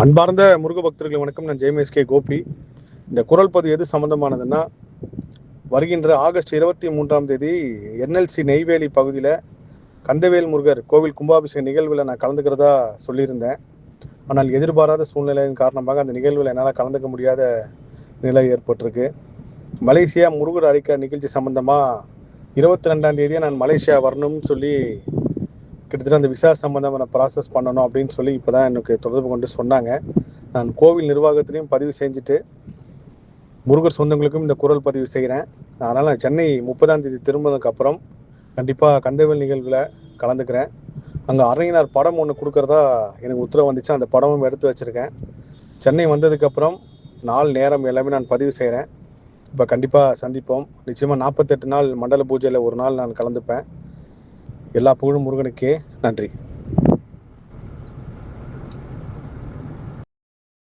அன்பார்ந்த முருக பக்தர்கள் வணக்கம். நான் ஜெயமேஸ்கே கோபி. இந்த குரல் பதிவு எது சம்மந்தமானதுன்னா, வருகின்ற ஆகஸ்ட் 23ஆம் தேதி என்எல்சி நெய்வேலி பகுதியில் கந்தவேல் முருகர் கோவில் கும்பாபிஷேக நிகழ்வில் நான் கலந்துக்கிறதா சொல்லியிருந்தேன். ஆனால் எதிர்பாராத சூழ்நிலையின் காரணமாக அந்த நிகழ்வில் என்னால் கலந்துக்க முடியாத நிலை ஏற்பட்டிருக்கு. மலேசியா முருகர் அழைக்க நிகழ்ச்சி சம்மந்தமாக 22ஆம் தேதியே நான் மலேசியா வரணும்னு சொல்லி கிட்டத்தட்ட அந்த விசா சம்மந்தமான ப்ராசஸ் பண்ணணும் அப்படின்னு சொல்லி இப்போ தான் எனக்கு தொடர்பு கொண்டு சொன்னாங்க. நான் கோவில் நிர்வாகத்திலையும் பதிவு செஞ்சுட்டு முருகர் சொந்தங்களுக்கும் இந்த குரல் பதிவு செய்கிறேன். அதனால் நான் சென்னை 30ஆம் தேதி திரும்பினதுக்கப்புறம் கண்டிப்பாக கந்தவேல் நிகழ்வில் கலந்துக்கிறேன். அங்கே அரையினார் படம் ஒன்று கொடுக்குறதா எனக்கு உத்தரவு வந்துச்சு. அந்த படமும் எடுத்து வச்சுருக்கேன். சென்னை வந்ததுக்கப்புறம் நாள் நேரம் எல்லாமே நான் பதிவு செய்கிறேன். இப்போ கண்டிப்பாக சந்திப்போம். நிச்சயமாக 48 நாள் மண்டல பூஜையில் ஒரு நாள் நான் கலந்துப்பேன். எல்லா புகழும் முருகனுக்கே. நன்றி.